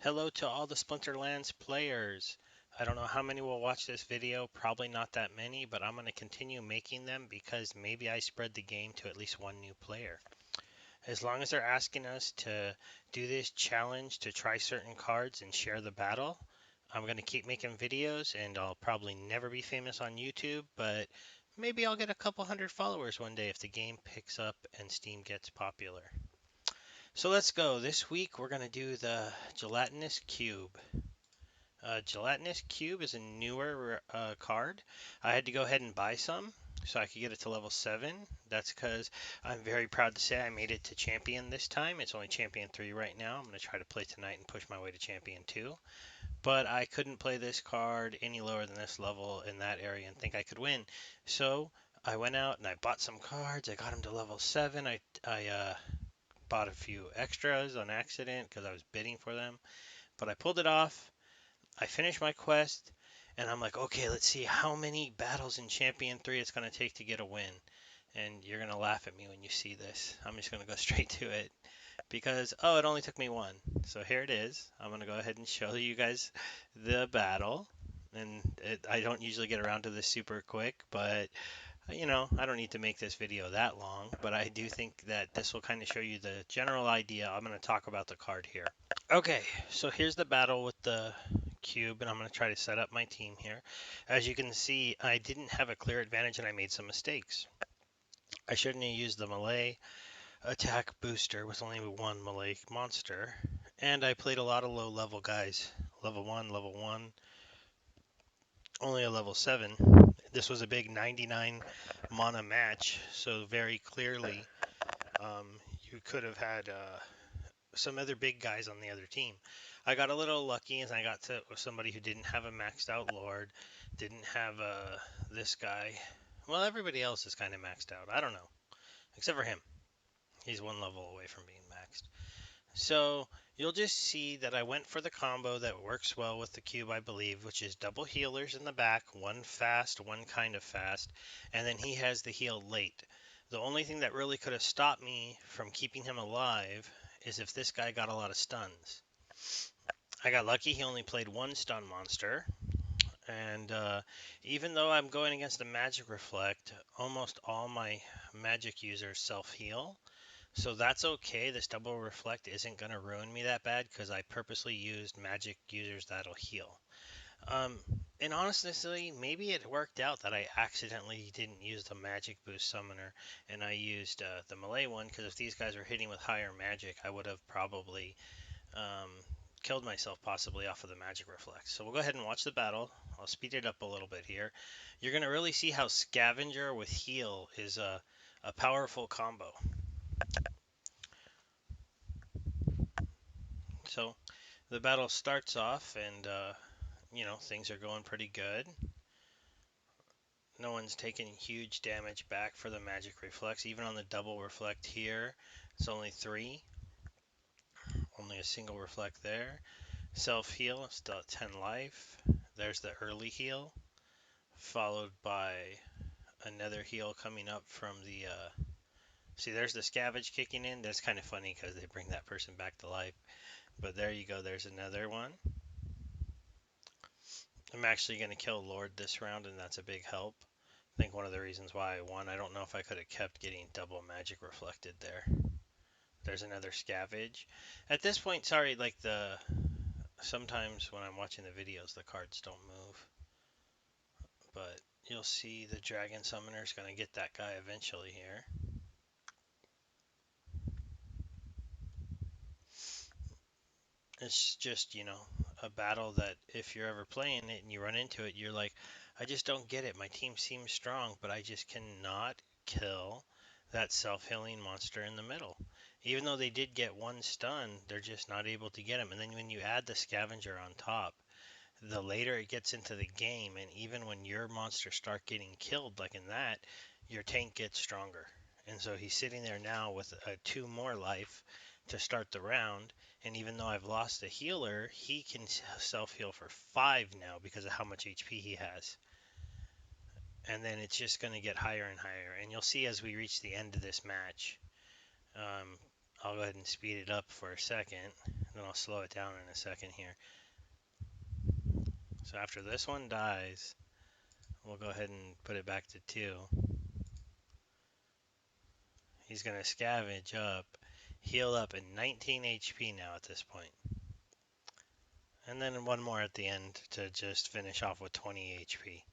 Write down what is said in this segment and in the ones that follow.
Hello to all the Splinterlands players. I don't know how many will watch this video, probably not that many, but I'm going to continue making them because maybe I spread the game to at least one new player. As long as they're asking us to do this challenge to try certain cards and share the battle, I'm going to keep making videos and I'll probably never be famous on YouTube, but maybe I'll get a couple hundred followers one day if the game picks up and Steam gets popular. So let's go. This week we're going to do the Gelatinous Cube. Gelatinous Cube is a newer card. I had to go ahead and buy some so I could get it to level 7. That's because I'm very proud to say I made it to Champion this time. It's only Champion 3 right now. I'm going to try to play tonight and push my way to Champion 2. But I couldn't play this card any lower than this level in that area and think I could win. So I went out and I bought some cards. I got them to level 7. I bought a few extras on accident because I was bidding for them. But I pulled it off. I finished my quest, and I'm like, okay, let's see how many battles in Champion 3 it's going to take to get a win. And you're going to laugh at me when you see this. I'm just going to go straight to it because, oh, it only took me one. So here it is. I'm going to go ahead and show you guys the battle. And I don't usually get around to this super quick, but I don't need to make this video that long, but I do think that this will kind of show you the general idea. I'm going to talk about the card here. Okay, so here's the battle with the cube, and I'm going to try to set up my team here. As you can see, I didn't have a clear advantage and I made some mistakes. I shouldn't have used the melee attack booster with only one melee monster, and I played a lot of low level guys. Level 1, only a level 7. This was a big 99 mana match, so very clearly um, you could have had some other big guys on the other team. I got a little lucky as I got to somebody who didn't have a maxed out Lord, didn't have this guy. Well, everybody else is kind of maxed out. I don't know, except for him. He's one level away from being maxed. So you'll just see that I went for the combo that works well with the cube, I believe, which is double healers in the back, one fast, one kind of fast, and then he has the heal late. The only thing that really could have stopped me from keeping him alive is if this guy got a lot of stuns. I got lucky, he only played one stun monster, and even though I'm going against the Magic Reflect, almost all my magic users self-heal. So that's okay. This double reflect isn't going to ruin me that bad because I purposely used magic users that'll heal. Um, and honestly, maybe it worked out that I accidentally didn't use the magic boost summoner and I used the melee one because if these guys were hitting with higher magic, I would have probably um, killed myself possibly off of the magic reflect. So we'll go ahead and watch the battle. I'll speed it up a little bit here. You're going to really see how scavenger with heal is a powerful combo. So the battle starts off, and things are going pretty good. No one's taking huge damage back for the magic reflex. Even on the double reflect here, it's only 3. Only a single reflect there. Self heal, still at 10 life. There's the early heal, followed by another heal coming up from the. See, there's the scavenge kicking in. That's kind of funny because they bring that person back to life. But there you go. There's another one. I'm actually going to kill Lord this round, and that's a big help. I think one of the reasons why I won, I don't know if I could have kept getting double magic reflected there. There's another scavenge. At this point, sorry, sometimes when I'm watching the videos, the cards don't move. But you'll see the dragon summoner is going to get that guy eventually here. It's just, a battle that if you're ever playing it and you run into it, you're like, I just don't get it. My team seems strong, but I just cannot kill that self-healing monster in the middle. Even though they did get one stun, they're just not able to get him. And then when you add the scavenger on top, the later it gets into the game, and even when your monsters start getting killed, like in that, your tank gets stronger. And so he's sitting there now with 2 more life to start the round. And even though I've lost a healer, he can self heal for 5 now because of how much HP he has. And then it's just going to get higher and higher. And you'll see as we reach the end of this match, I'll go ahead and speed it up for a second. and I'll slow it down in a second here. So after this one dies, we'll go ahead and put it back to 2. He's going to scavenge up, heal up at 19 HP now at this point. And then one more at the end to just finish off with 20 HP.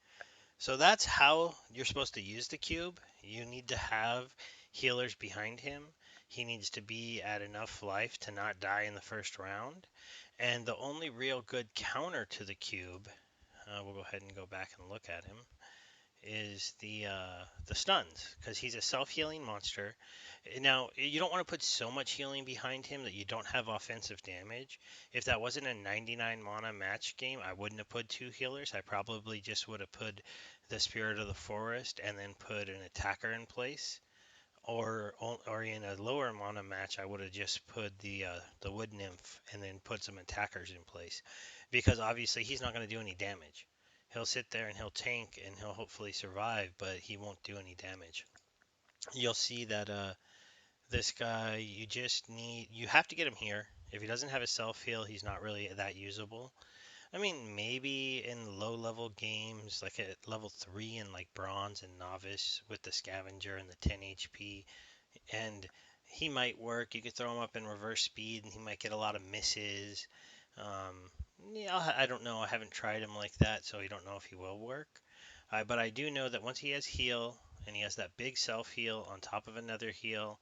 So that's how you're supposed to use the cube. You need to have healers behind him. He needs to be at enough life to not die in the first round. And the only real good counter to the cube, we'll go ahead and go back and look at him, is the stuns, because he's a self-healing monster. Now, you don't want to put so much healing behind him that you don't have offensive damage. If that wasn't a 99 mana match game, I wouldn't have put 2 healers. I probably just would have put the Spirit of the Forest and then put an attacker in place. Or in a lower mana match, I would have just put the Wood Nymph and then put some attackers in place, because obviously he's not going to do any damage. He'll sit there and he'll tank and he'll hopefully survive, but he won't do any damage. You'll see that this guy, you have to get him here. If he doesn't have a self heal, he's not really that usable. I mean, maybe in low level games, like at level 3 in like bronze and novice with the scavenger and the 10 HP, and he might work. You could throw him up in reverse speed and he might get a lot of misses. Um, yeah, I don't know. I haven't tried him like that, so I don't know if he will work. But I do know that once he has heal and he has that big self heal on top of another heal,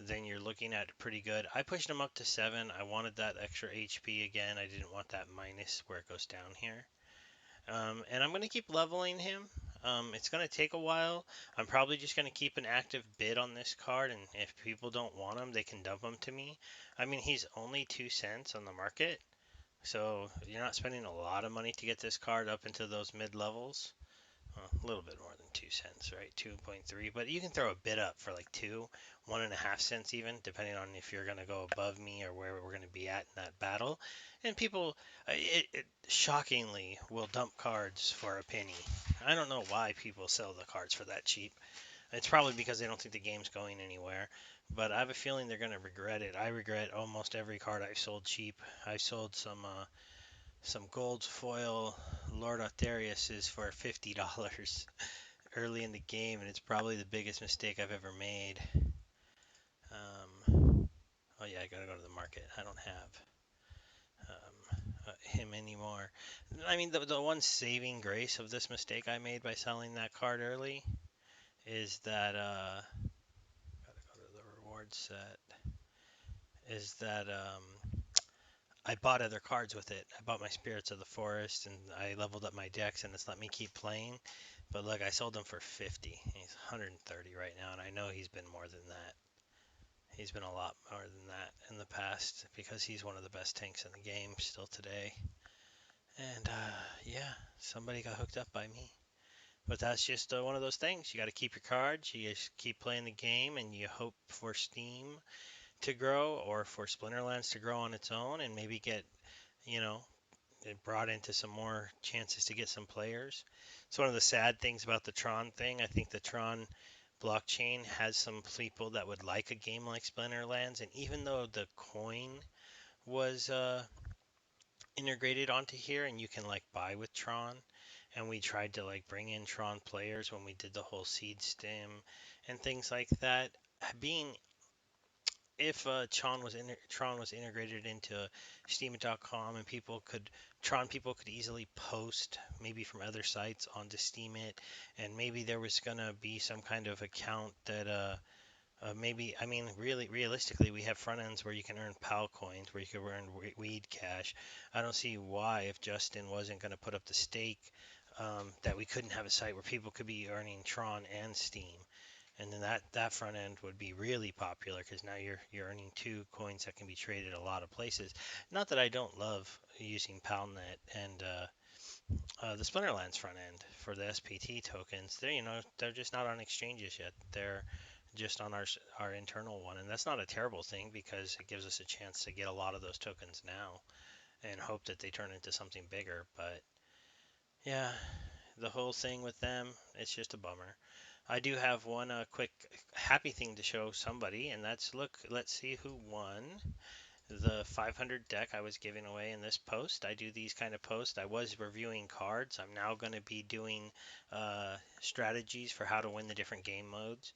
then you're looking at pretty good. I pushed him up to 7. I wanted that extra HP again. I didn't want that minus where it goes down here. And I'm going to keep leveling him. It's going to take a while. I'm probably just going to keep an active bid on this card, and if people don't want him, they can dump him to me. I mean, he's only 2 cents on the market, so you're not spending a lot of money to get this card up into those mid levels. A little bit more than 2 cents, right? 2.3, but you can throw a bid up for like 2, 1.5 cents even, depending on if you're going to go above me or where we're going to be at in that battle. And people, it shockingly will dump cards for a penny. I don't know why people sell the cards for that cheap. It's probably because they don't think the game's going anywhere, but I have a feeling they're going to regret it. I regret almost every card I've sold cheap. I sold some gold foil Lord Arthurius's for $50 early in the game, and it's probably the biggest mistake I've ever made. Oh yeah, I gotta go to the market. I don't have him anymore. I mean, the one saving grace of this mistake I made by selling that card early is that gotta go to the reward set. Is that I bought other cards with it. I bought my Spirits of the Forest, and I leveled up my decks, and it's let me keep playing. But look, I sold him for 50. He's 130 right now, and I know he's been more than that. He's been a lot more than that in the past, because he's one of the best tanks in the game still today. And yeah, somebody got hooked up by me. But that's just one of those things. You got to keep your cards. You just keep playing the game, and you hope for Steam to grow or for Splinterlands to grow on its own, and maybe get, you know, it brought into some more chances to get some players. It's one of the sad things about the Tron thing. I think the Tron blockchain has some people that would like a game like Splinterlands, and even though the coin was integrated onto here and you can like buy with Tron, and we tried to like bring in Tron players when we did the whole seed stim and things like that, being if Tron was integrated into Steam.com, and Tron people could easily post maybe from other sites onto Steemit, and maybe there was gonna be some kind of account that maybe, I mean, really realistically, we have front ends where you can earn PAL coins, where you can earn weed cash. I don't see why, if Justin wasn't going to put up the stake, that we couldn't have a site where people could be earning Tron and Steam. And then that front end would be really popular, because now you're earning 2 coins that can be traded a lot of places. Not that I don't love using PalNet and the Splinterlands front end for the SPT tokens. They're just not on exchanges yet. They're just on our internal one, and that's not a terrible thing, because it gives us a chance to get a lot of those tokens now and hope that they turn into something bigger. But yeah, the whole thing with them, it's just a bummer. I do have one quick happy thing to show somebody, and that's, look, let's see who won the 500 deck I was giving away in this post. I do these kind of posts. I was reviewing cards. I'm now going to be doing strategies for how to win the different game modes.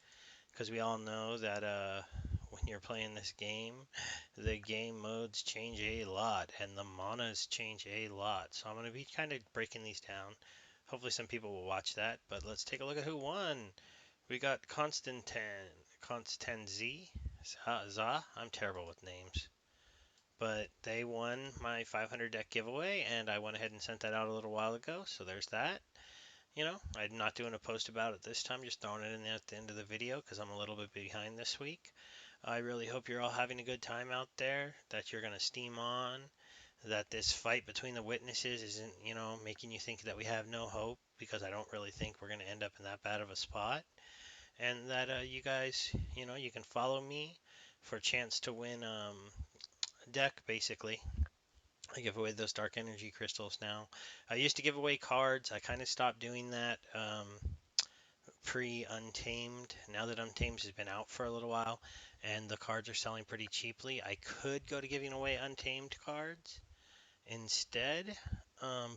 Because we all know that when you're playing this game, the game modes change a lot and the manas change a lot. So I'm going to be kind of breaking these down. Hopefully some people will watch that. But let's take a look at who won. We got Constantin Z. Za. I'm terrible with names. But they won my 500 deck giveaway, and I went ahead and sent that out a little while ago. So there's that. I'm not doing a post about it this time, just throwing it in there at the end of the video because I'm a little bit behind this week. I really hope you're all having a good time out there, that you're going to steam on, that this fight between the witnesses isn't, making you think that we have no hope, because I don't really think we're going to end up in that bad of a spot. And that you guys, you can follow me for a chance to win a deck, basically. I give away those dark energy crystals now. I used to give away cards. I kind of stopped doing that pre-Untamed. Now that Untamed has been out for a little while and the cards are selling pretty cheaply, I could go to giving away Untamed cards instead.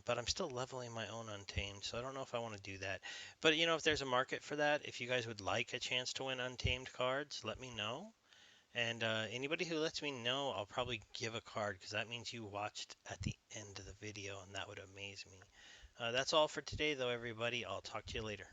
But I'm still leveling my own Untamed, so I don't know if I want to do that. But if there's a market for that, if you guys would like a chance to win Untamed cards, let me know. And anybody who lets me know, I'll probably give a card because that means you watched at the end of the video, and that would amaze me. That's all for today, though, everybody. I'll talk to you later.